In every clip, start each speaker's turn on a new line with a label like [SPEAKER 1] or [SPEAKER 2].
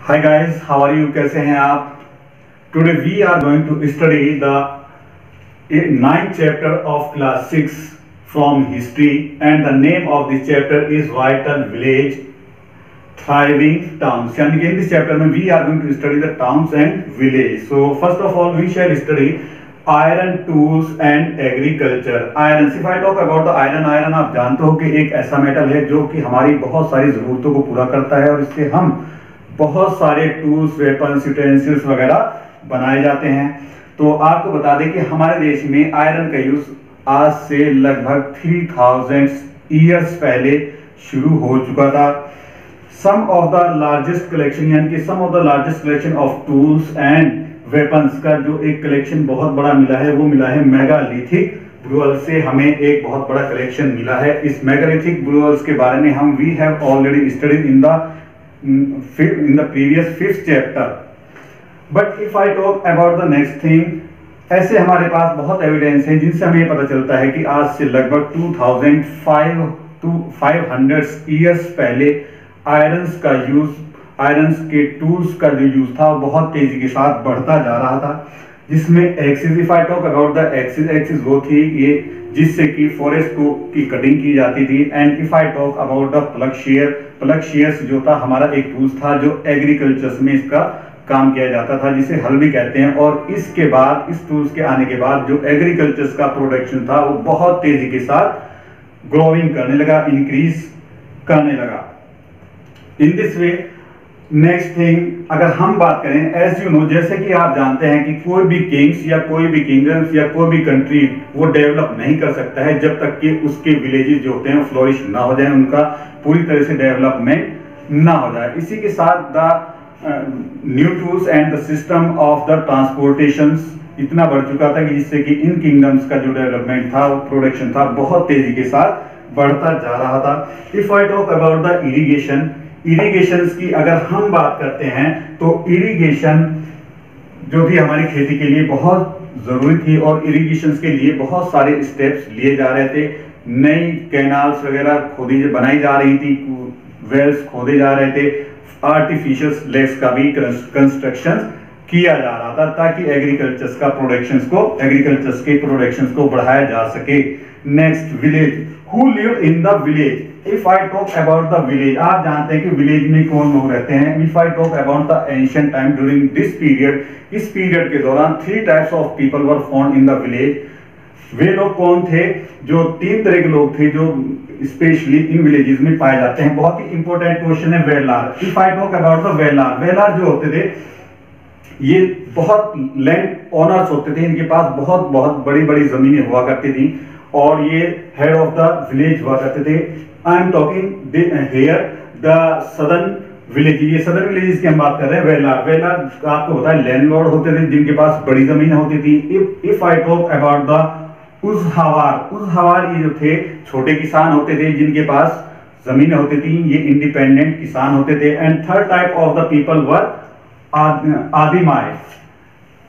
[SPEAKER 1] Hi guys, how are you? कैसे हैं आप? Today we are going to study the ninth chapter of class 6 from history, and the name of this chapter is Vital Village Thriving Towns. यानी कि in this chapter में we are going to study the towns and village. So first of all we shall study iron tools and agriculture. Iron, if I talk about the iron, iron आप जानते हो कि एक ऐसा metal है जो कि हमारी बहुत सारी जरूरतों को पूरा करता है और इससे हम बहुत सारे टूल्स, वेपन्स, यूटेंसिल्स वगैरह बनाए जाते हैं। तो आपको बता दें कि हमारे देश में आयरन का यूज आज से लगभग 3000 ईयर्स पहले शुरू हो चुका था। Some of the largest collection यानी कि some of the largest collection of tools and weapons का जो एक कलेक्शन बहुत बड़ा मिला है वो मिला है मेगालिथिक ब्रुअल से। हमें एक बहुत बड़ा कलेक्शन मिला है। इस मेगालिथिक ब्रुअल्स के बारे में हम we have already studied in the previous 5th chapter. But if I talk about the next thing, ऐसे हमारे पास बहुत एविडेंस है जिनसे हमें पता चलता है कि आज से लगभग 2500 ईयर्स पहले आयरन्स का यूज, आयरन्स के टूल्स का जो यूज था बहुत तेजी के साथ बढ़ता जा रहा था। जिसमें axis, if I talk about the axis, axis वो थी ये जिससे कि फॉरेस्ट को की कटिंग की जाती थी। And if I talk about the plug share, plug shares जो था हमारा एक टूल्स था जो एग्रीकल्चर में इसका काम किया जाता था, जिसे हल भी कहते हैं। और इसके बाद, इस टूल्स के आने के बाद जो एग्रीकल्चर का प्रोडक्शन था वो बहुत तेजी के साथ ग्रोइंग करने लगा, इंक्रीज करने लगा। In this way next thing, अगर हम बात करें, एज यू नो, जैसे कि आप जानते हैं कि कोई भी किंग्स या कोई भी किंगडम्स या कोई भी कंट्री वो डेवलप नहीं कर सकता है जब तक कि उसके विलेजेस जो होते हैं फ्लोरिश ना हो जाए, उनका पूरी तरह से डेवलपमेंट ना हो जाए। इसी के साथ the new tools and the system of the transportation इतना बढ़ चुका था कि जिससे कि इन किंगडम्स का जो डेवलपमेंट था, प्रोडक्शन था, बहुत तेजी के साथ बढ़ता जा रहा था। If I talk about the irrigation, irrigation की अगर हम बात करते हैं तो इरिगेशन जो थी हमारी खेती के लिए बहुत जरूरी थी और इरिगेशन के लिए बहुत सारे स्टेप्स लिए जा रहे थे। नई कैनाल्स वगैरह खोदी बनाई जा रही थी, वेल्स खोदे जा रहे थे, आर्टिफिशियल लेक्स का भी कंस्ट्रक्शन किया जा रहा था ताकि एग्रीकल्चर के प्रोडक्शन को बढ़ाया जा सके। Next, village, who lived in the village. If I talk about the village, आप जानते हैं कि विलेज में कौन लोग रहते हैं। If I talk about the ancient time during this period, इस पीरियड के दौरान 3 types of people were found in the village. वे लोग कौन थे? जो 3 तरह के लोग थे जो स्पेशली इन विलेजेस में पाए जाते हैं। बहुत ही इंपॉर्टेंट क्वेश्चन है Vellalar. If I talk about the Vellalar, Vellalar जो होते थे ये बहुत लैंड ओनर्स होते थे, इनके पास बहुत बहुत बड़ी बड़ी जमीनें हुआ करती थी और ये हेड ऑफ द विलेज हुआ करते थे। I am talking here the southern village, ये सदर्न विलेज की हम बात कर रहे हैं। वेलार, वेलार आपको पता है लैंडलॉर्ड होते थे जिनके पास बड़ी जमीनें होती थी। If I talk about the Uzhavar, Uzhavar ये जो थे छोटे किसान होते थे जिनके पास जमीनें होती थी, ये इंडिपेंडेंट किसान होते थे। And third type of the people were Adimai,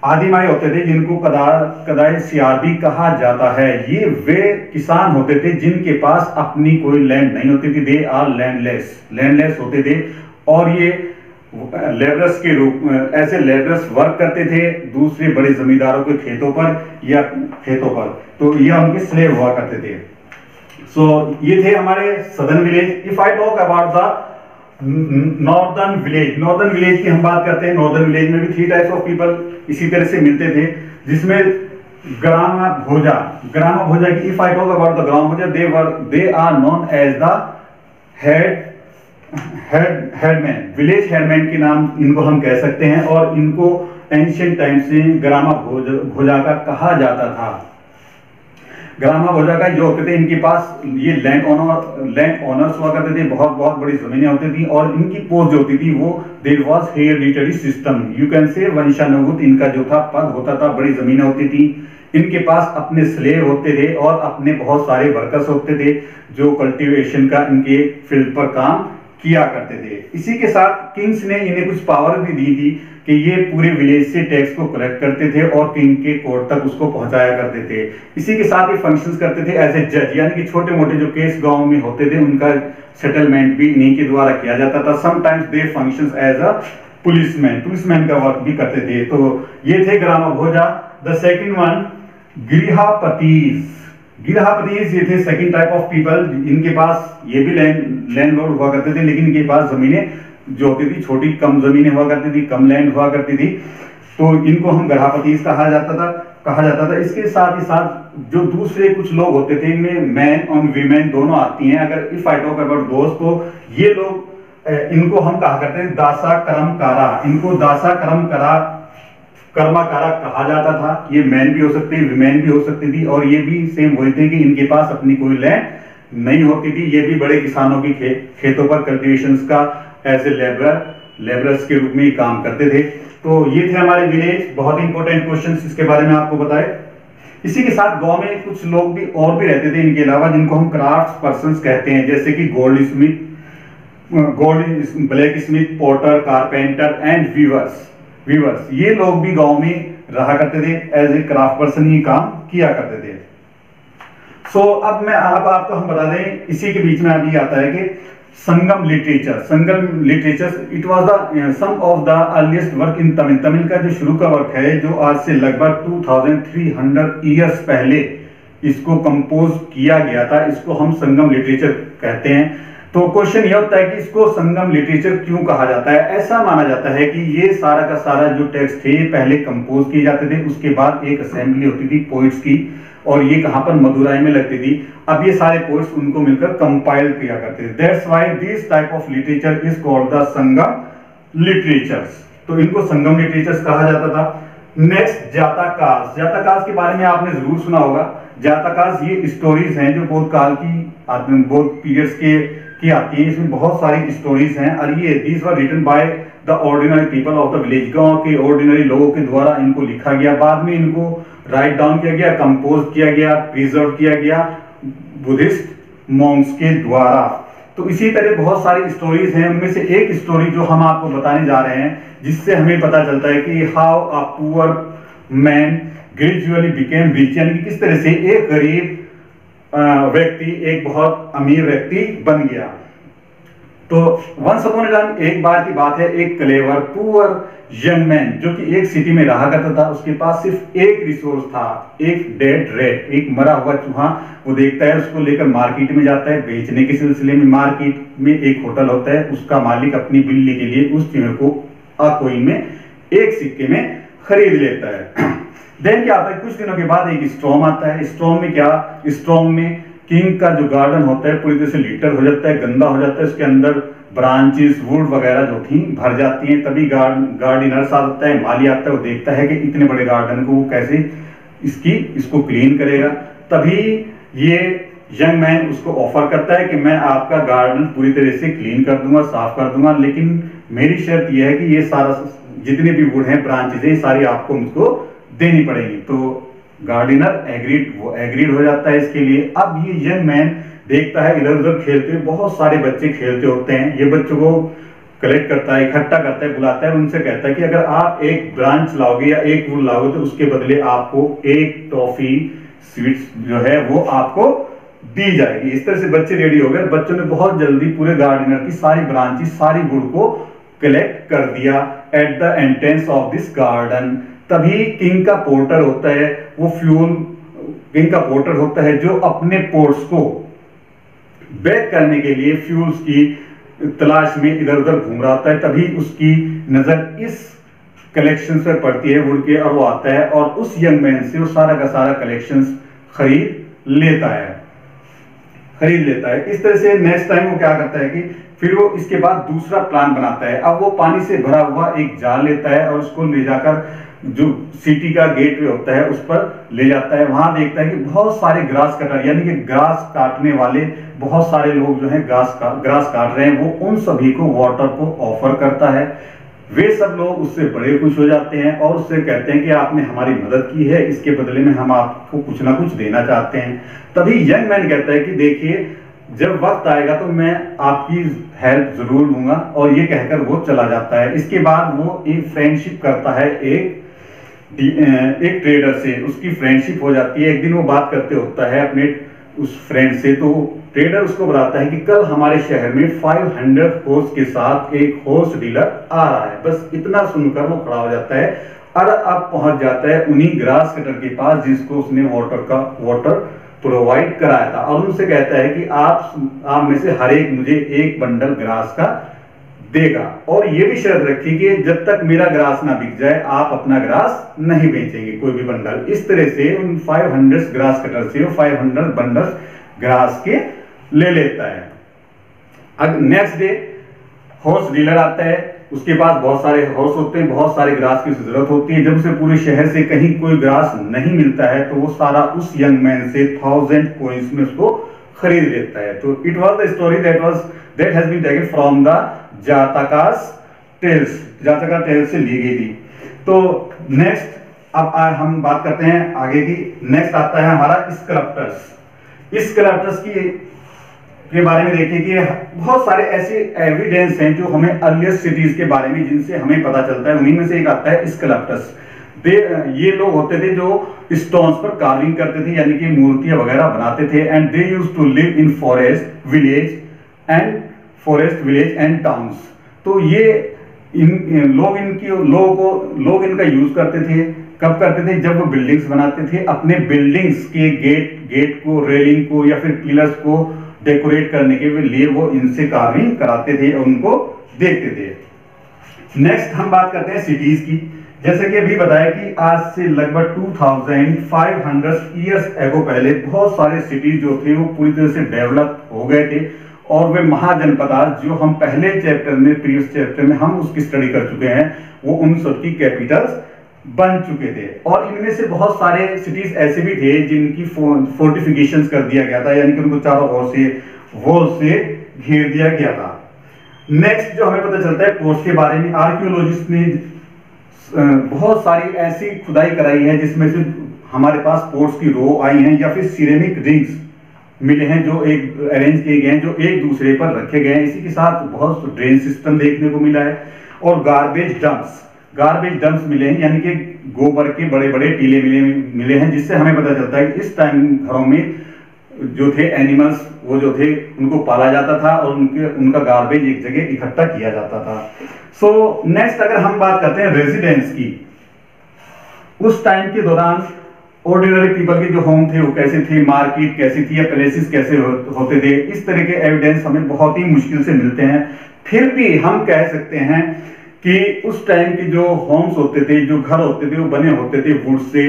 [SPEAKER 1] आदिमाय होते थे जिनको कदाई सियारबी कहा जाता है। ये वे किसान होते थे जिनके पास अपनी कोई लैंड नहीं होती थी, दे आर लैंडलेस, लैंडलेस होते थे और ये लेबरर्स के रूप ऐसे लेबरर्स वर्क करते थे दूसरे बड़े जमींदारों के खेतों पर या खेतों पर, तो ये उनके स्लेव हुआ करते थे। सो ये थे हमारे southern village. If I talk about the northern village, northern village की हम बात करते हैं। नॉर्दर्न विलेज में भी 3 टाइप्स ऑफ पीपल इसी तरह से मिलते थे, जिसमें ग्राम भोजा, ग्राम भोजा की if I talk about the gram bhoja, they are known as the headman, village headman के नाम इनको हम कह सकते हैं और इनको एंशिएंट टाइम से ग्रामा भोजा का कहा जाता था। ग्रामा भोजा का जो होते थे इनके पास ये लैंड ओनर्स हुआ करते थे, बहुत बहुत बड़ी जमीनें होती थी और इनकी पोस्ट जो होती थी वो there was hereditary system, you can say वंशानुगत इनका जो था पद होता था, बड़ी जमीनें होती थी। इनके पास अपने स्लेव होते थे और अपने बहुत सारे वर्कर्स होते थे जो कल्टीवेशन का इनके फील्ड पर काम किया करते थे। इसी के साथ किंग्स ने इन्हें कुछ पावर भी दी थी कि ये पूरे विलेज से टैक्स को कलेक्ट करते थे और किंग के कोर्ट तक उसको पहुंचाया करते थे। इसी के साथ ये फंक्शंस करते थे एज ए जज, यानी कि छोटे मोटे जो केस गांव में होते थे उनका सेटलमेंट भी इन्हीं के द्वारा किया जाता था। Sometimes they functions as a policeman का वर्क भी करते थे। तो ये थे ग्रामभोजा। द सेकंड वन गिरहापतीज ये थे सेकंड टाइप ऑफ पीपल। इनके पास ये भी लैंडलॉर्ड हुआ करते थे, लेकिन इनके पास जमीनें जो होती थी छोटी कम जमीनें हुआ करती थी, कम लैंड हुआ करती थी, तो इनको हम ग्रहापतीज कहा जाता था। इसके साथ ही साथ जो दूसरे कुछ लोग होते थे, इनमें मैन और वीमेन दोनों आती हैं। अगर इफ आई टॉक अबाउट दोस्त, तो ये लोग इनको हम कहा करते हैं दासा कर्मकारा। इनको दासा कर्मकारा कहा जाता था। ये मैन भी हो सकते हैं, वीमेन भी हो सकती थी, और ये भी सेम वही थे कि इनके पास अपनी कोई लैंड नहीं होती थी। ये भी बड़े किसानों की खेतों पर कल्टीवेशंस का एज ए लेबरर्स के रूप में ही काम करते थे। तो ये थे हमारे विलेज। बहुत इंपॉर्टेंट क्वेश्चंस इसके बारे में आपको बताए। इसी के साथ गांव में कुछ लोग भी और भी रहते थे इनके अलावा, जिनको हम क्राफ्ट पर्संस कहते हैं, जैसे कि blacksmith, porter, carpenter and weavers. ये लोग भी गांव में रहा करते थे, एज ए क्राफ्ट पर्सन ही काम किया करते थे। अब आपको हम बता दें, इसी के बीच में अभी आता है कि Sangam literature it was the some of the earliest work in Tamil. Tamil का जो शुरू का वर्क है, जो आज से लगभग 2300 ईयर्स पहले इसको कंपोज किया गया था, इसको हम संगम लिटरेचर कहते हैं। तो क्वेश्चन ये होता है कि इसको संगम लिटरेचर क्यों कहा जाता है। ऐसा माना जाता है कि ये सारा का सारा जो टेक्स्ट थे पहले कंपोज किए जाते थे, उसके बाद एक असेंबली होती थी पोइट्स की, और ये कहां पर मदुराई में लगती थी। अब ये सारे पोइट्स उनको मिलकर कंपाइल किया करते थे। That's why this type of literature is called the Sangam literatures. तो इनको संगम लिटरेचर्स कहा जाता था। नेक्स्ट जातकास के बारे में आपने जरूर सुना होगा। जातकास ये स्टोरीज हैं जो बहुत काल की बहुत पीरियड्स की आती है। इसमें बहुत सारी स्टोरीज हैं, और ये these were written by the ordinary people of the village. गांव के ऑर्डिनरी लोगों के द्वारा इनको लिखा गया, बाद में इनको राइट डाउन किया गया, कंपोज किया गया, प्रिजर्व किया गया बुद्धिस्ट मॉन्क्स के द्वारा। तो इसी तरह बहुत सारी स्टोरीज हैं। उनमें से एक स्टोरी जो हम आपको बताने जा रहे हैं, जिससे हमें पता चलता है कि how a poor man gradually became rich, यानी कि किस तरह से एक गरीब व्यक्ति एक बहुत अमीर व्यक्ति बन गया। तो वंस अपॉन अ टाइम, एक बार की बात है, एक क्लेवर पुअर यंग मैन जो कि एक सिटी में रहा करता था, उसके पास सिर्फ एक रिसोर्स था, एक डेड रैट, एक मरा हुआ चूहा। वो देखता है, उसको लेकर मार्केट में जाता है बेचने के सिलसिले में। मार्केट में एक होटल होता है, उसका मालिक अपनी बिल्ली के लिए उस चूहे को कोइन में, एक सिक्के में खरीद लेता है। देन क्या आता है, कुछ दिनों के बाद एक स्टॉर्म आता है। स्टॉर्म में किंग का जो गार्डन होता है पूरी तरह से लिटर हो जाता है, गंदा हो जाता है। उसके अंदर ब्रांचेस, वुड वगैरह जो थी भर जाती हैं। तभी गार्डनर आता है, माली आता है, वो देखता है कि इतने बड़े गार्डन को वो कैसे इसको क्लीन करेगा। तभी ये यंग मैन उसको ऑफर करता है कि मैं आपका गार्डन पूरी तरह से क्लीन कर दूंगा, साफ कर दूंगा, लेकिन मेरी शर्त यह है कि ये सारा जितने भी वुड हैं, ब्रांचेस हैं, सारी आपको मुझको देनी पड़ेगी। तो गार्डनर एग्रीड हो जाता है इसके लिए। अब ये यंग मैन देखता है इधर उधर खेलते हुए बहुत सारे बच्चे खेलते होते हैं। ये बच्चों को कलेक्ट करता है, इकट्ठा करता है, बुलाता है, उनसे कहता है कि अगर आप एक ब्रांच लाओगे या एक वुड लाओगे तो उसके बदले आपको एक टॉफी स्वीट्स जो है वो आपको दी जाएगी। इस तरह से बच्चे रेडी हो गए। बच्चों ने बहुत जल्दी पूरे गार्डनर की सारी ब्रांचेस, सारी वुड को कलेक्ट कर दिया at the entrance of this garden. तभी किंग का पोर्टर होता है, किंग का पोर्टर होता है जो अपने पोर्ट्स को बैक करने के लिए फ्यूल्स की तलाश में इधर उधर घूम रहा होता है। तभी उसकी नजर इस कलेक्शन पर पड़ती है वुड के, और वो आता है और उस यंग मैन से वो सारा का सारा कलेक्शन खरीद लेता है। इस तरह से नेक्स्ट टाइम वो क्या करता है कि फिर वो इसके बाद दूसरा प्लान बनाता है। अब वो पानी से भरा हुआ एक जाल लेता है और उसको ले जाकर जो सिटी का गेटवे होता है उस पर ले जाता है। वहां देखता है कि बहुत सारे ग्रास कटर, यानी कि ग्रास काटने वाले बहुत सारे लोग जो हैं ग्रास काट रहे हैं। वो उन सभी को वाटर को ऑफर करता है। वे सब लोग उससे बड़े खुश हो जाते हैं और उससे कहते हैं कि आपने हमारी मदद की है, इसके बदले में हम आपको कुछ ना कुछ देना चाहते हैं। तभी यंग मैन कहता है कि देखिए, जब वक्त आएगा तो मैं आपकी हेल्प जरूर लूंगा, और ये कहकर वो चला जाता है। इसके बाद वो एक फ्रेंडशिप करता है एक ट्रेडर से, उसकी फ्रेंडशिप हो जाती है। एक दिन वो बात करते होता है अपने उस फ्रेंड से, तो ट्रेडर उसको बताता है कि कल हमारे शहर में 500 हॉर्स के साथ एक हॉर्स डीलर आ रहा है। बस इतना सुनकर वो खड़ा हो जाता है और अब पहुंच जाता है उन्हीं ग्रास कटर के पास जिसको उसने वाटर प्रोवाइड कराया था, और उनसे कहता है कि आप में से हर एक मुझे एक बंडल ग्रास का देगा, और ये भी शर्त रखी कि जब तक मेरा ग्रास ना बिक जाए आप अपना ग्रास नहीं बेचेंगे कोई भी बंडल। इस तरह से उन 500 ग्रास कटर से 500 बंडल ग्रास के ले लेता है। अब नेक्स्ट डे हॉर्स डीलर आता है, उसके पास बहुत सारे हॉर्स होते हैं, बहुत सारे ग्रास की जरूरत होती है। जब उसे पूरे शहर से कहीं कोई ग्रास नहीं मिलता है तो वो सारा उस यंग मैन से 1000 कॉइंस में उसको खरीद लेता है। तो it was the story that has been taken from the Jatakas tales से ली गई थी। तो नेक्स्ट अब हम बात करते हैं आगे की। नेक्स्ट आता है हमारा स्कल्पटर्स के बारे में। देखिए कि बहुत सारे ऐसे एविडेंस हैं जो हमें अर्लिएस्ट सिटीज के बारे में जिनसे हमें पता चलता है, उन्हीं में से एक आता है स्कल्पटर्स। ये लोग होते थे जो स्टोन्स पर कार्विंग करते थे, यानी कि मूर्तियां वगैरह बनाते थे। And they used to live in forest village and towns. तो ये लोग इनका यूज करते थे। कब करते थे? जब वो बिल्डिंग्स बनाते थे, अपने बिल्डिंग्स के गेट को, रेलिंग को या फिर पिलर्स को डेकोरेट करने के लिए वो इनसे कार्विंग कराते थे और उनको देखते थे। नेक्स्ट हम बात करते हैं सिटीज की। जैसे कि अभी बताया कि आज से लगभग 2500 ईयर्स एगो पहले बहुत सारे सिटीज जो थे वो पूरी तरह से डेवलप हो गए थे, और वे महाजनपद जो हम पहले प्रीवियस चैप्टर में हम उसकी स्टडी कर चुके हैं, वो उन सबकी कैपिटल्स बन चुके थे। और इनमें से बहुत सारे सिटीज ऐसे भी थे जिनकी फोर्टिफिकेशंस कर दिया गया था, यानी कि उनको चारों ओर से वॉल से घेर दिया गया था। नेक्स्ट जो हमें पता चलता है पोर्ट्स के बारे में, आर्कियोलॉजिस्ट ने बहुत सारी ऐसी खुदाई कराई है जिसमें से हमारे पास पोर्ट्स की रो आई हैं या फिर सिरेमिक रिंग्स मिले हैं जो एक अरेंज किए गए हैं, जो एक दूसरे पर रखे गए हैं। इसी के साथ बहुत ड्रेन सिस्टम देखने को मिला है, और गार्बेज डंप्स मिले हैं, यानी कि गोबर के बड़े बड़े टीले मिले हैं, जिससे हमें पता चलता है कि इस टाइम घरों में जो थे एनिमल्स वो जो थे उनको पाला जाता था और उनका गार्बेज एक जगह इकट्ठा किया जाता था। सो नेक्स्ट अगर हम बात करते हैं रेजिडेंस की, उस टाइम के दौरान ऑर्डिनरी पीपल के जो होम थे वो कैसे थे, मार्केट कैसी थी या प्लेसेस कैसे होते थे, इस तरह के एविडेंस हमें बहुत ही मुश्किल से मिलते हैं। फिर भी हम कह सकते हैं कि उस टाइम के जो होम्स होते थे, जो घर होते थे, वो बने होते थे वुड से,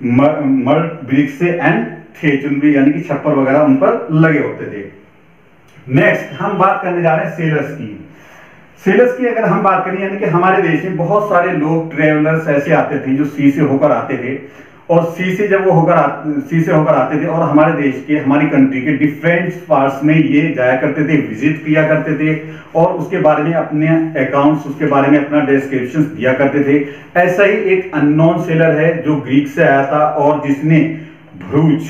[SPEAKER 1] मड ब्रिक से एंड थेचुनबी, यानी कि छप्पर वगैरह उन पर लगे होते थे। नेक्स्ट हम बात करने जा रहे हैं सेलर्स की अगर हम बात करें, यानी कि हमारे देश में बहुत सारे लोग ट्रेवलर्स ऐसे आते थे जो सी से होकर आते थे, और सी से होकर आते थे और हमारे देश के, हमारी कंट्री के डिफरेंट पार्ट्स में ये जाया करते थे, विजिट किया करते थे, और उसके बारे में अपने अकाउंट्स, उसके बारे में अपना डिस्क्रिप्शन दिया करते थे। ऐसा ही एक अननोन सेलर है जो ग्रीक से आया था और जिसने भरूच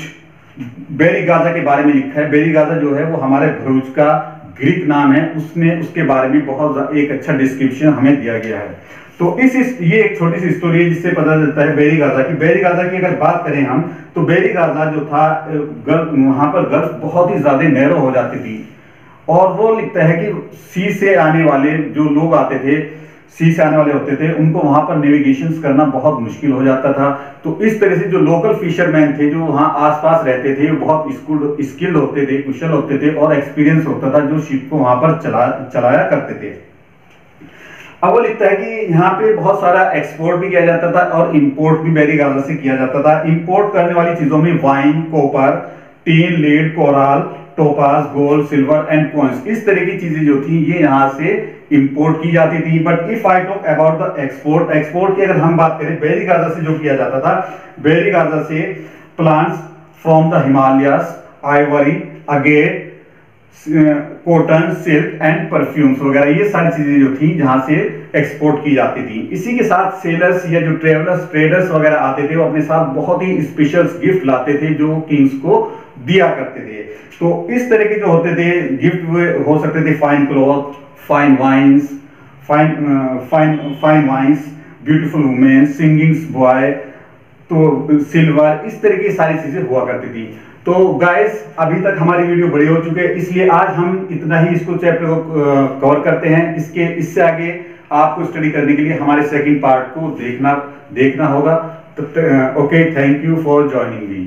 [SPEAKER 1] बेरीगाजा के बारे में लिखा है। बेरीगाजा जो है वो हमारे भरूच का ग्रीक नाम है, उसके बारे में बहुत एक अच्छा डिस्क्रिप्शन हमें दिया गया है। तो ये एक छोटी सी स्टोरी है जिससे पता चलता है बेरीगाजा की अगर बात करें हम, तो बेरीगाजा जो था वहां पर गल्फ बहुत ही ज्यादा नैरो हो जाती थी, और वो लिखता है कि सी से आने वाले जो लोग आते थे, सी से आने वाले होते थे, उनको वहां पर नेविगेशन करना बहुत मुश्किल हो जाता था। तो इस तरह से जो लोकल फिशरमैन थे जो वहां आसपास रहते थे, वो बहुत स्किल्ड होते थे, कुशल होते थे, और एक्सपीरियंस होता था जो शिप को वहां पर चलाया करते थे। अब वो लिखता है कि यहाँ पे बहुत सारा एक्सपोर्ट भी किया जाता था और इंपोर्ट भी बेरीगाजा से किया जाता था। इंपोर्ट करने वाली चीजों में wine, copper, tin, lead, coral, topaz, gold, silver and coins, इस तरह की चीजें जो थी ये यहाँ से इंपोर्ट की जाती थी। But if I talk about the export की अगर हम बात करें, बेरीगाजा से जो किया जाता था, बेरीगाजा से plants from the Himalayas, Ivory, agate, cotton, silk and perfumes वगैरह, ये सारी चीजें जो थी जहां से एक्सपोर्ट की जाती थी। इसी के साथ सेलर्स या जो ट्रेडर्स वगैरह आते थे वो अपने साथ बहुत ही स्पेशल गिफ्ट लाते थे जो किंग्स को दिया करते थे। तो इस तरह के जो होते थे गिफ्ट हो सकते थे fine cloth, fine wines, beautiful women, singing boy, तो सिल्वर, इस तरह की सारी चीजें हुआ करती थी। तो गाइस अभी तक हमारी वीडियो बड़ी हो चुकी है, इसलिए आज हम इतना ही इसको चैप्टर को कवर करते हैं। इससे आगे आपको स्टडी करने के लिए हमारे सेकंड पार्ट को देखना होगा। Okay, thank you for joining me.